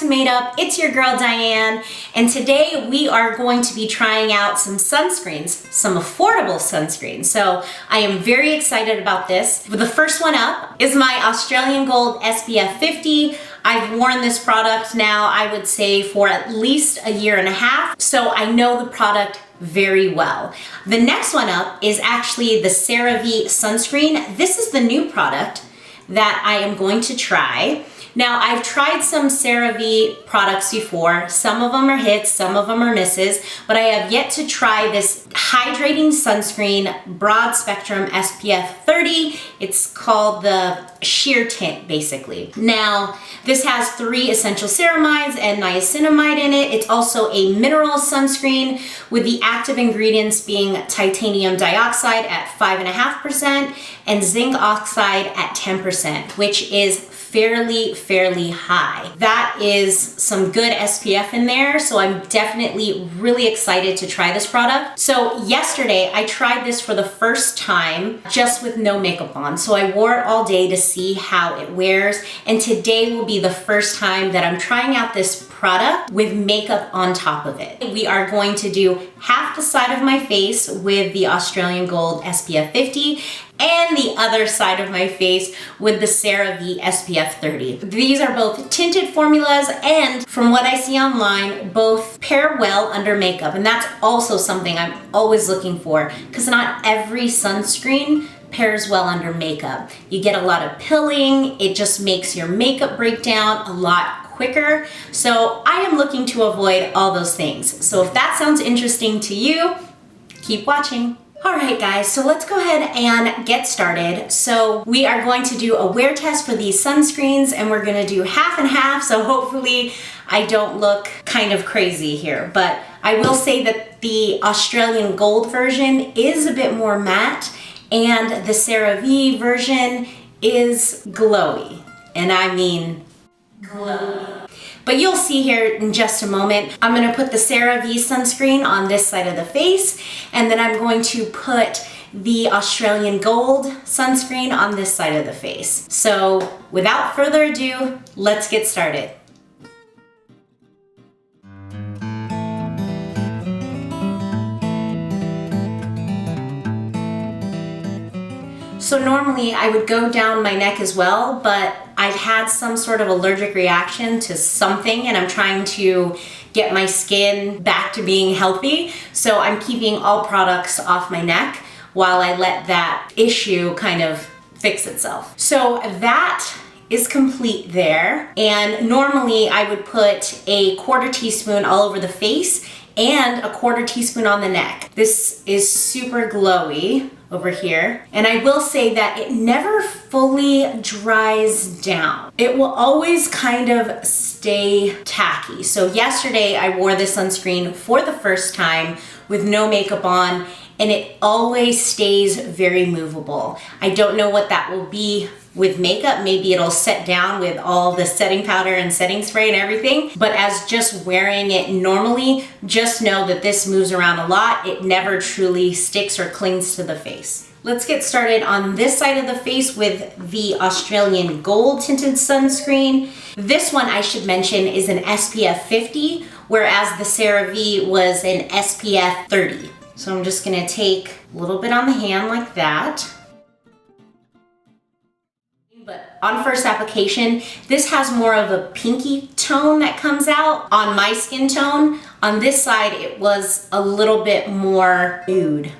Made Up. It's your girl Diane, and today we are going to be trying out some sunscreens, some affordable sunscreens. So I am very excited about this. The first one up is my Australian Gold SPF 50. I've worn this product now, I would say, for at least a year and a half, so I know the product very well. The next one up is actually the CeraVe sunscreen. This is the new product that I am going to try. Now, I've tried some CeraVe products before. Some of them are hits, some of them are misses, but I have yet to try this hydrating sunscreen, broad spectrum SPF 30. It's called the sheer tint, basically. Now, this has 3 essential ceramides and niacinamide in it. It's also a mineral sunscreen with the active ingredients being titanium dioxide at 5.5% and zinc oxide at 10%, which is fairly high. That is some good SPF in there, so I'm definitely really excited to try this product. So yesterday I tried this for the first time just with no makeup on. So I wore it all day to see how it wears, and today will be the first time that I'm trying out this product with makeup on top of it. We are going to do half the side of my face with the Australian Gold SPF 50 and the other side of my face with the CeraVe SPF 30. These are both tinted formulas, and from what I see online, both pair well under makeup, and that's also something I'm always looking for, because not every sunscreen pairs well under makeup. You get a lot of pilling, it just makes your makeup break down a lot quicker, so I am looking to avoid all those things. So if that sounds interesting to you, keep watching. All right, guys, so let's go ahead and get started. So we are going to do a wear test for these sunscreens, and we're gonna do half and half, so hopefully I don't look kind of crazy here. But I will say that the Australian Gold version is a bit more matte, and the CeraVe version is glowy, and I mean glowy. But you'll see here in just a moment. I'm gonna put the CeraVe sunscreen on this side of the face, and then I'm going to put the Australian Gold sunscreen on this side of the face. So without further ado, let's get started. So normally I would go down my neck as well, but I've had some sort of allergic reaction to something, and I'm trying to get my skin back to being healthy. So I'm keeping all products off my neck while I let that issue kind of fix itself. So that is complete there. And normally I would put a 1/4 teaspoon all over the face and a 1/4 teaspoon on the neck. This is super glowy over here. And I will say that it never fully dries down. It will always kind of stay tacky. So yesterday I wore this sunscreen for the first time with no makeup on, and it always stays very movable. I don't know what that will be with makeup. Maybe it'll set down with all the setting powder and setting spray and everything, but as just wearing it normally, just know that this moves around a lot. It never truly sticks or clings to the face. Let's get started on this side of the face with the Australian Gold tinted sunscreen. This one, I should mention, is an SPF 50, whereas the CeraVe was an SPF 30. So I'm just gonna take a little bit on the hand like that. But on first application, this has more of a pinky tone that comes out on my skin tone. On this side, it was a little bit more nude.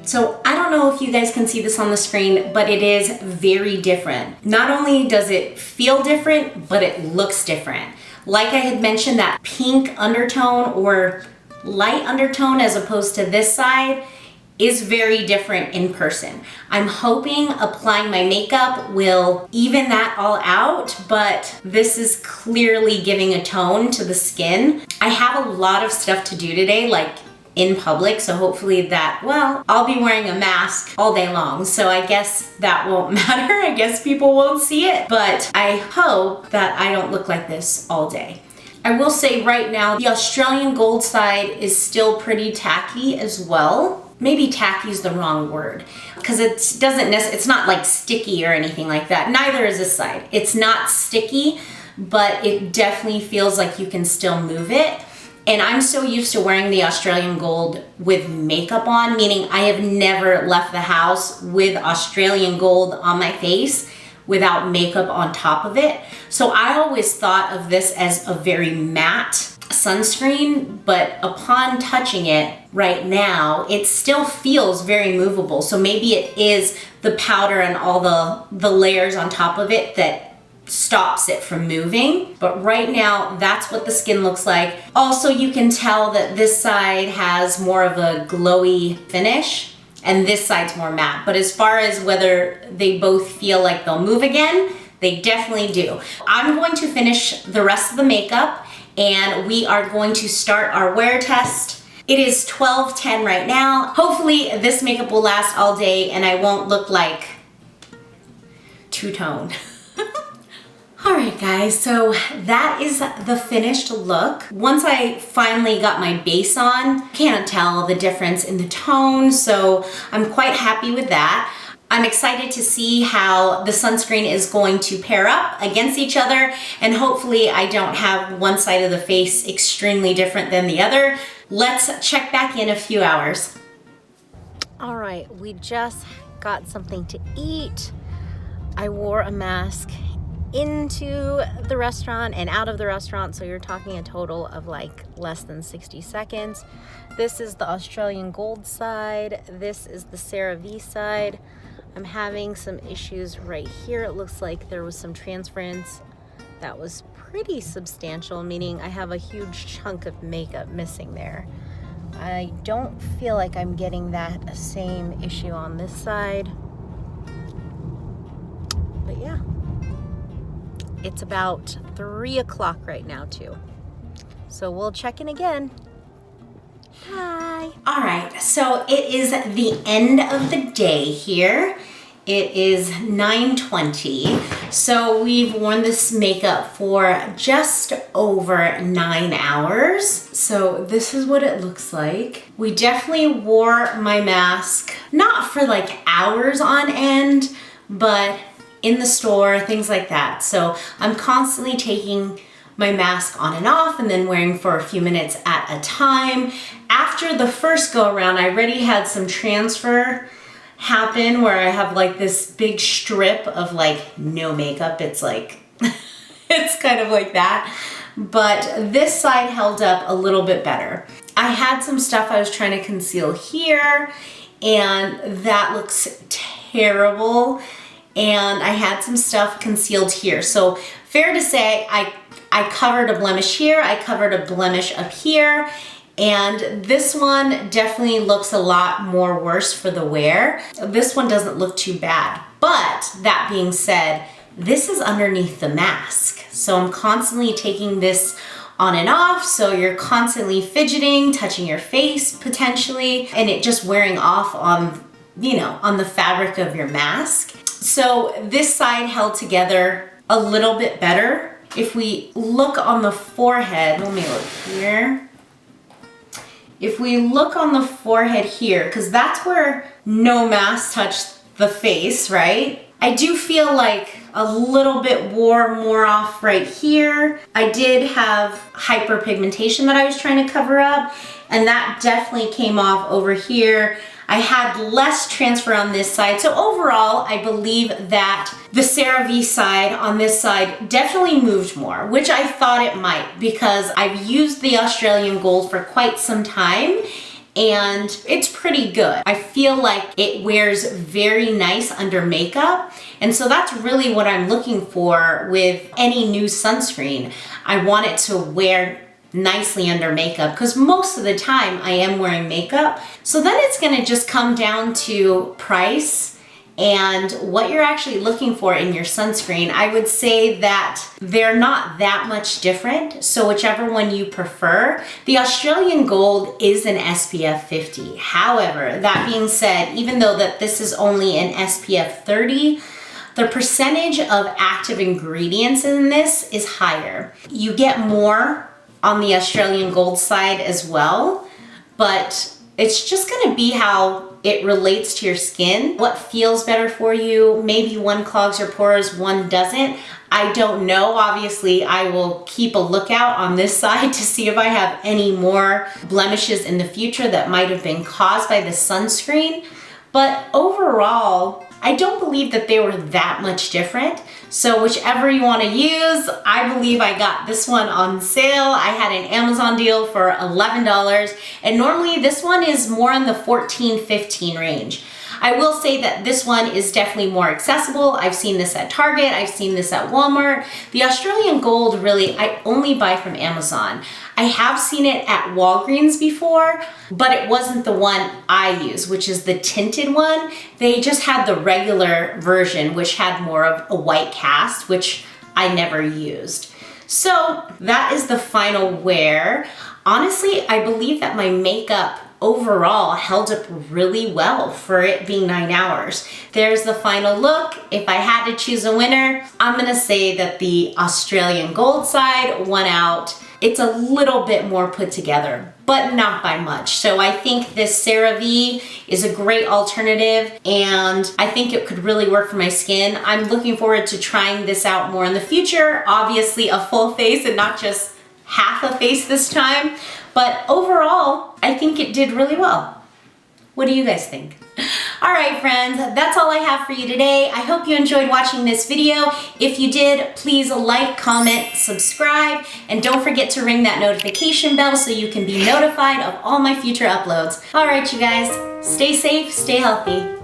So I don't know if you guys can see this on the screen, but it is very different. Not only does it feel different, but it looks different. Like I had mentioned, that pink undertone or light undertone as opposed to this side is very different in person. I'm hoping applying my makeup will even that all out, but this is clearly giving a tone to the skin. I have a lot of stuff to do today, like in public, so hopefully that, well, I'll be wearing a mask all day long, so I guess that won't matter. I guess people won't see it, but I hope that I don't look like this all day. I will say right now, the Australian Gold side is still pretty tacky as well. maybe tacky is the wrong word, because it's not like sticky or anything like that. Neither is this side. It's not sticky, but it definitely feels like you can still move it. And I'm so used to wearing the Australian Gold with makeup on, meaning I have never left the house with Australian Gold on my face without makeup on top of it. So I always thought of this as a very matte sunscreen, but upon touching it right now, it still feels very movable. So maybe it is the powder and all the layers on top of it that stops it from moving. But right now, that's what the skin looks like. Also, you can tell that this side has more of a glowy finish and this side's more matte. But as far as whether they both feel like they'll move again, they definitely do. I'm going to finish the rest of the makeup and we are going to start our wear test. It is 12:10 right now. Hopefully this makeup will last all day and I won't look like two-tone. All right guys, so that is the finished look. Once I finally got my base on, can't tell the difference in the tone, so I'm quite happy with that. I'm excited to see how the sunscreen is going to pair up against each other, and hopefully I don't have one side of the face extremely different than the other. Let's check back in a few hours. All right, we just got something to eat. I wore a mask into the restaurant and out of the restaurant, so you're talking a total of like less than 60 seconds. This is the Australian Gold side. This is the CeraVe side. I'm having some issues right here. It looks like there was some transference that was pretty substantial, meaning I have a huge chunk of makeup missing there. I don't feel like I'm getting that same issue on this side, but yeah. It's about 3 o'clock right now too. So we'll check in again. Hi. All right, so it is the end of the day here. It is 9:20. So we've worn this makeup for just over 9 hours. So this is what it looks like. We definitely wore my mask, not for like hours on end, but in the store, things like that. So I'm constantly taking my mask on and off and then wearing for a few minutes at a time. After the first go around, I already had some transfer happen where I have like this big strip of like no makeup. It's like, it's kind of like that. But this side held up a little bit better. I had some stuff I was trying to conceal here and that looks terrible. And I had some stuff concealed here. So fair to say, I covered a blemish here, I covered a blemish up here, and this one definitely looks a lot more worse for the wear. This one doesn't look too bad. But that being said, this is underneath the mask. So I'm constantly taking this on and off, so you're constantly fidgeting, touching your face potentially, and it just wearing off on, you know, on the fabric of your mask. So this side held together a little bit better. If we look on the forehead, let me look here. If we look on the forehead here, because that's where no mask touched the face, right? I do feel like a little bit wore more off right here. I did have hyperpigmentation that I was trying to cover up, and that definitely came off over here. I had less transfer on this side. So overall, I believe that the CeraVe side on this side definitely moved more, which I thought it might because I've used the Australian Gold for quite some time and it's pretty good. I feel like it wears very nice under makeup. And so that's really what I'm looking for with any new sunscreen. I want it to wear nicely under makeup because most of the time I am wearing makeup. So then it's gonna just come down to price and what you're actually looking for in your sunscreen. I would say that they're not that much different, so whichever one you prefer. The Australian Gold is an SPF 50. However, that being said, even though that this is only an SPF 30, the percentage of active ingredients in this is higher. You get more on the Australian Gold side as well, but It's just gonna be how it relates to your skin, what feels better for you. Maybe one clogs your pores, one doesn't. I don't know. Obviously, I will keep a lookout on this side to see if I have any more blemishes in the future that might have been caused by the sunscreen. But overall, I don't believe that they were that much different. So whichever you want to use, I believe I got this one on sale. I had an Amazon deal for $11, and normally this one is more in the $14, $15 range. I will say that this one is definitely more accessible. I've seen this at Target, I've seen this at Walmart. The Australian Gold, really, I only buy from Amazon. I have seen it at Walgreens before, but it wasn't the one I use, which is the tinted one. They just had the regular version, which had more of a white cast, which I never used. So that is the final wear. Honestly, I believe that my makeup overall held up really well for it being 9 hours. There's the final look. If I had to choose a winner, I'm gonna say that the Australian Gold side won out. It's a little bit more put together, but not by much. So I think this CeraVe is a great alternative, and I think it could really work for my skin. I'm looking forward to trying this out more in the future. Obviously a full face and not just half a face this time. But overall, I think it did really well. What do you guys think? All right, friends, that's all I have for you today. I hope you enjoyed watching this video. If you did, please like, comment, subscribe, and don't forget to ring that notification bell so you can be notified of all my future uploads. All right, you guys, stay safe, stay healthy.